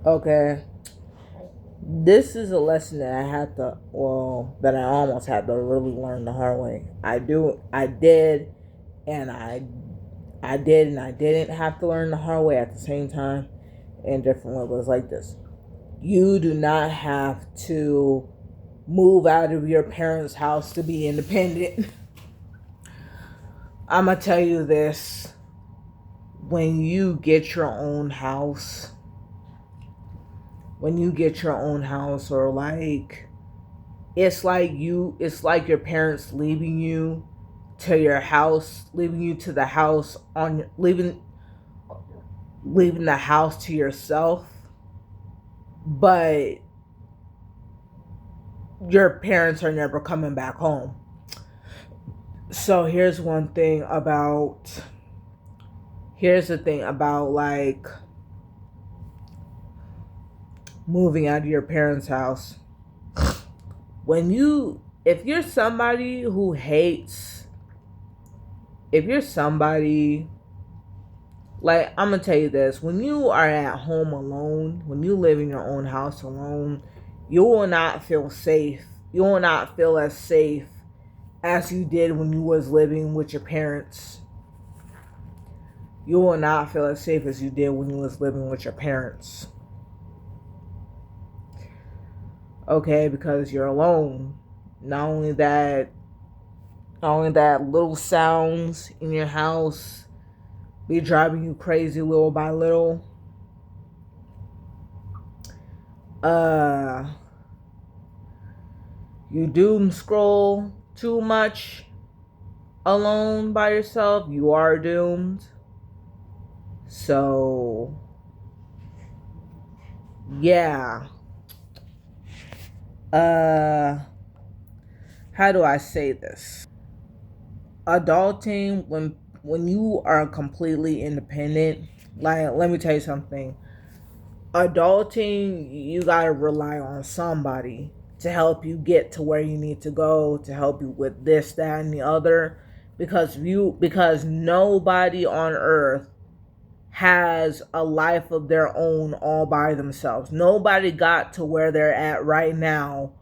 Okay, this is a lesson that I had to, well, that I almost had to really learn the hard way. I did, and I did, and I didn't have to learn the hard way at the same time in different levels like this. You do not have to move out of your parents' house to be independent. I'm gonna tell you this: when you get your own house, or like it's like your parents leaving you to your house, leaving you to the house on leaving the house to yourself, but your parents are never coming back home. So here's the thing about like moving out of your parents' house. When you if you're somebody who hates if you're somebody like, I'm gonna tell you this: when you are at home alone, when you live in your own house alone, you will not feel safe. You will not feel as safe as you did when you was living with your parents. You will not feel as safe as you did when you was living with your parents. Okay, because you're alone. Not only that, little sounds in your house be driving you crazy little by little. Uh you doom scroll too much alone by yourself, you are doomed. So, yeah. Uh, how do I say this? Adulting, when you are completely independent, like, let me tell you something. Adulting, you gotta rely on somebody to help you get to where you need to go, to help you with this, that, and the other, because nobody on earth has a life of their own all by themselves. Nobody got to where they're at right now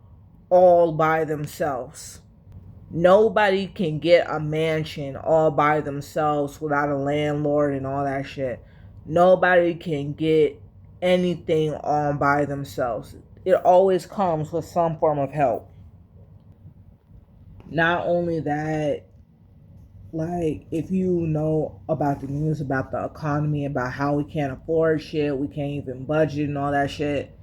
all by themselves. Nobody can get a mansion all by themselves without a landlord and all that shit. Nobody can get anything all by themselves. It always comes with some form of help. Not only that, like, if you know about the news about the economy, about how we can't afford shit, we can't even budget and all that shit,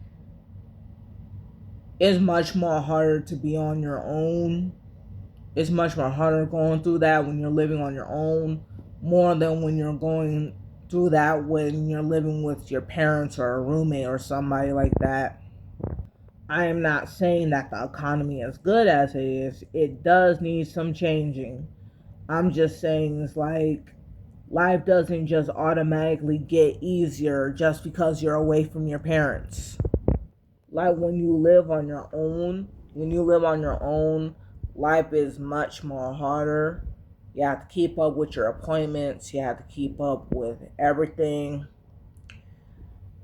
it's much more harder to be on your own. It's much more harder going through that when you're living on your own, more than when you're going through that when you're living with your parents or a roommate or somebody like that. I am not saying that the economy is good as it is. It does need some changing. I'm just saying it's like life doesn't just automatically get easier just because you're away from your parents. Like when you live on your own, life is much more harder. You have to keep up with your appointments, you have to keep up with everything.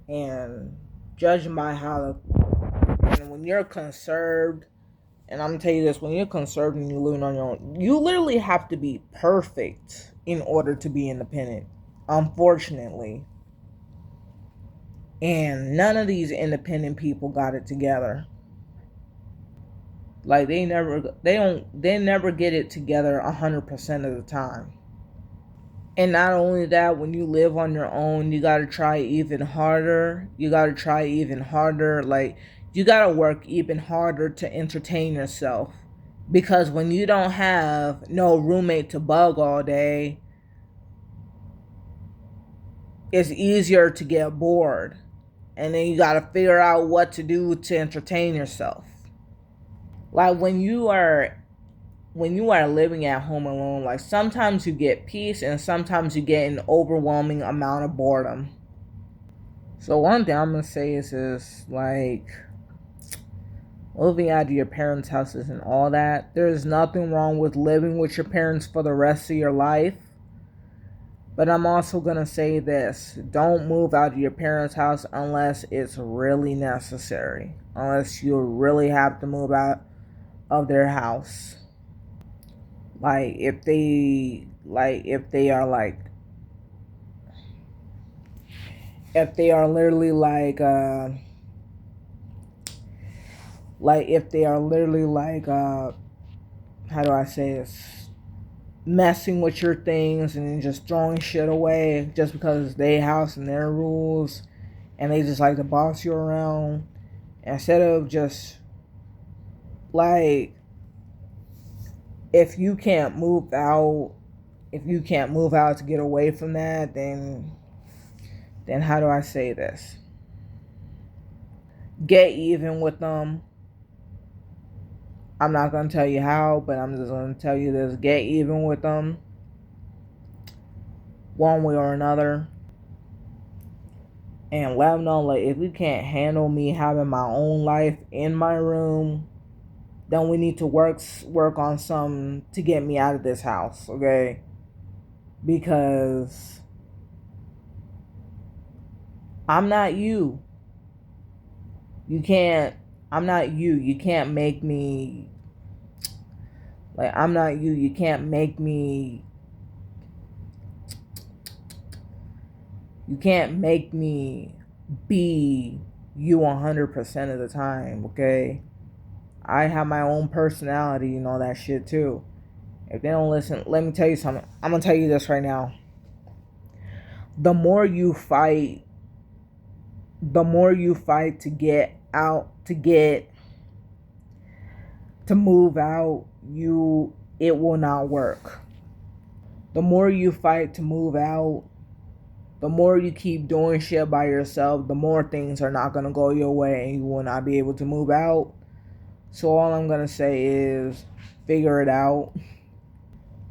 And judging by and when you're conserved, and I'm gonna tell you this, when you're conserved and you're living on your own, you literally have to be perfect in order to be independent. Unfortunately. And none of these independent people got it together. Like they never get it together 100% of the time. And not only that, when you live on your own, you got to try even harder. Like, you got to work even harder to entertain yourself. Because when you don't have no roommate to bug all day, it's easier to get bored. And then you got to figure out what to do to entertain yourself. Like, when you are living at home alone, like, sometimes you get peace and sometimes you get an overwhelming amount of boredom. So one thing I'm gonna say is like, moving out of your parents' houses and all that. There's nothing wrong with living with your parents for the rest of your life. But I'm also going to say this. Don't move out of your parents' house unless it's really necessary. Unless you really have to move out of their house. If they are literally if they are literally how do I say this, messing with your things and then just throwing shit away just because it's their house and their rules and they just like to boss you around, instead of just like, if you can't move out to get away from that, then how do I say this, get even with them. I'm not going to tell you how, but I'm just going to tell you this. Get even with them one way or another. And let them know, like, if you can't handle me having my own life in my room, then we need to work on something to get me out of this house, okay? Because I'm not you. I'm not you. You can't make me, like, I'm not you. You can't make me, be you 100% of the time, okay? I have my own personality and all that shit too. If they don't listen, let me tell you something. I'm going to tell you this right now. The more you fight to get out, to move out, it will not work. The more you fight to move out, the more you keep doing shit by yourself, the more things are not going to go your way and you will not be able to move out. So all I'm going to say is figure it out.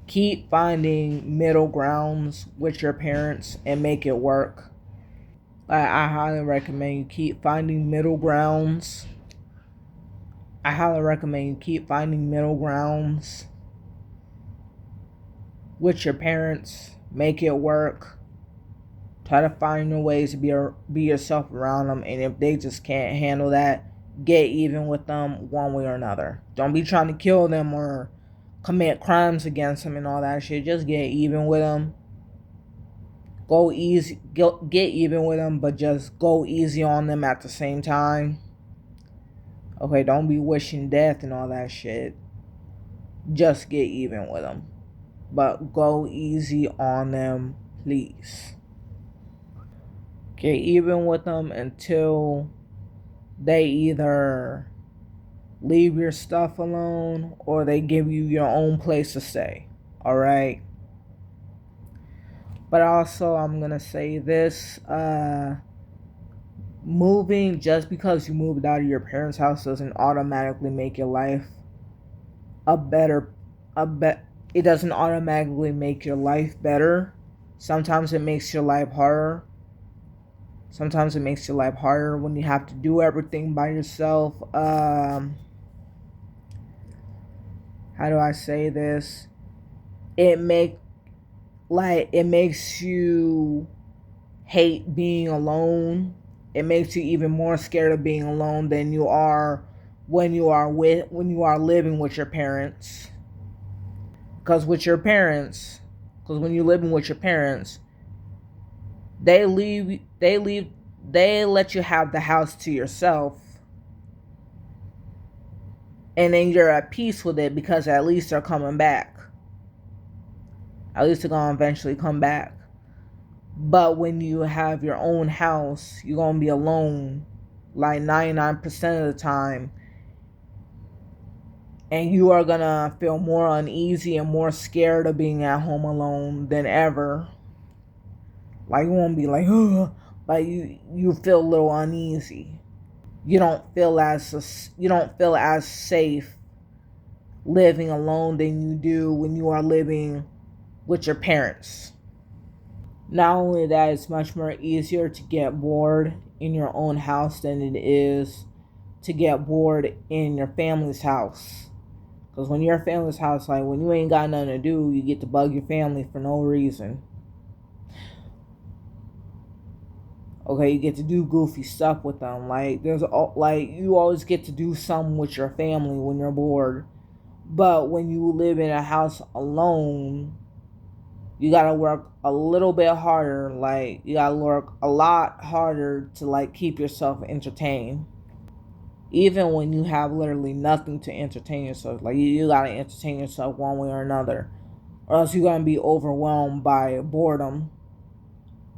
Keep finding middle grounds with your parents and make it work. I highly recommend you keep finding middle grounds. With your parents. Make it work. Try to find new ways to be yourself around them. And if they just can't handle that, get even with them one way or another. Don't be trying to kill them or commit crimes against them and all that shit. Just get even with them. Go easy. Get even with them, but just go easy on them at the same time. Okay, don't be wishing death and all that shit. Just get even with them. But go easy on them, please. Get even with them until they either leave your stuff alone or they give you your own place to stay. Alright? But also, I'm going to say this. Moving, just because you moved out of your parents' house doesn't automatically make your life it doesn't automatically make your life better. Sometimes it makes your life harder. When you have to do everything by yourself. How do I say this? It makes you hate being alone. It makes you even more scared of being alone than you are when you are living with your parents. Because when you're living with your parents, they let you have the house to yourself. And then you're at peace with it because at least they're coming back. At least they're going to eventually come back. But when you have your own house, you're going to be alone like 99% of the time. And you are going to feel more uneasy and more scared of being at home alone than ever. Like, you won't be like, ugh, but you feel a little uneasy. You don't feel as safe living alone than you do when you are living with your parents. Not only that, it's much more easier to get bored in your own house than it is to get bored in your family's house. Because when you're at family's house, like when you ain't got nothing to do, you get to bug your family for no reason. Okay, you get to do goofy stuff with them. Like you always get to do something with your family when you're bored. But when you live in a house alone, you gotta work a little bit harder. Like you gotta work a lot harder to like keep yourself entertained. Even when you have literally nothing to entertain yourself, like you gotta entertain yourself one way or another, or else you're gonna be overwhelmed by boredom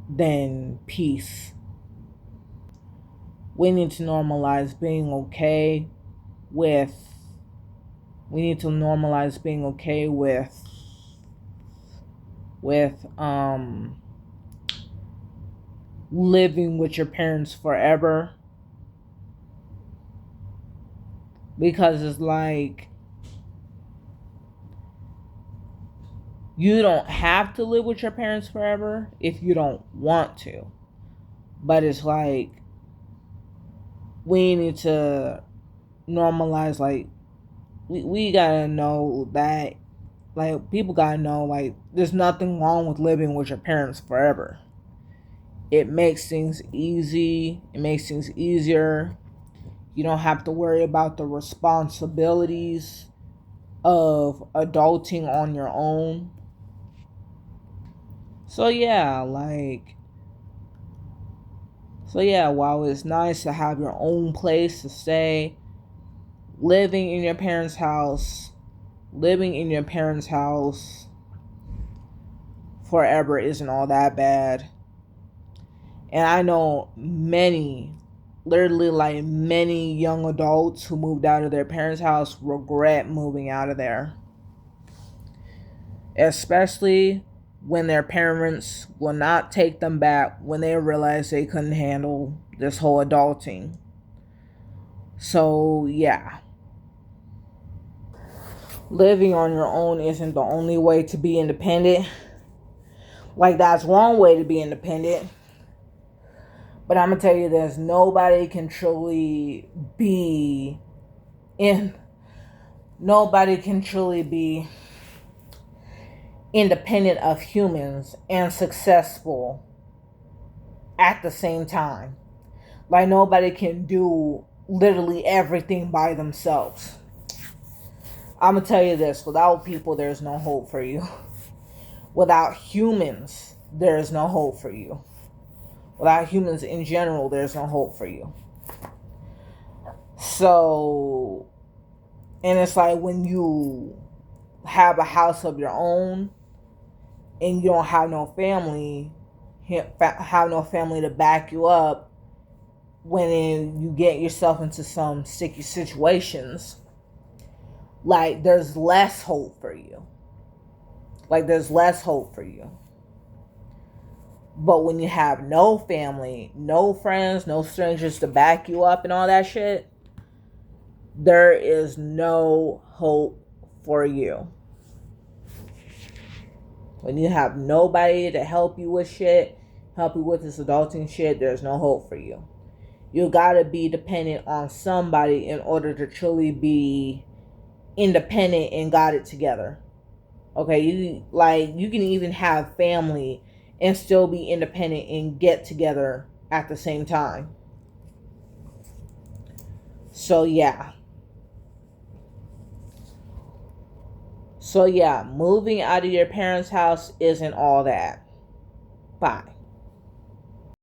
than peace. We need to normalize being okay with. We need to normalize being okay with living with your parents forever, because it's like you don't have to live with your parents forever if you don't want to, but it's like we need to normalize, like we gotta know that, like people gotta know, like there's nothing wrong with living with your parents forever. It makes things easy. It makes things easier. You don't have to worry about the responsibilities of adulting on your own. So yeah, while it's nice to have your own place to stay, living in your parents' house, living in your parents' house forever isn't all that bad. And I know many, literally like many young adults who moved out of their parents' house regret moving out of there. Especially when their parents will not take them back when they realize they couldn't handle this whole adulting. So, yeah. Living on your own isn't the only way to be independent. Like, that's one way to be independent. But I'm going to tell you this, nobody can truly be independent of humans and successful at the same time. Like nobody can do literally everything by themselves. I'm gonna tell you this, without people there's no hope for you. Without humans there is no hope for you. Without humans in general there's no hope for you. So, and it's like when you have a house of your own and you don't have no family to back you up when you get yourself into some sticky situations, like there's less hope for you. But when you have no family, no friends, no strangers to back you up and all that shit, there is no hope for you. When you have nobody to help you with shit, help you with this adulting shit, there's no hope for you. You gotta be dependent on somebody in order to truly be independent and got it together. Okay, you can even have family and still be independent and get together at the same time. So yeah. Moving out of your parents' house isn't all that. Bye.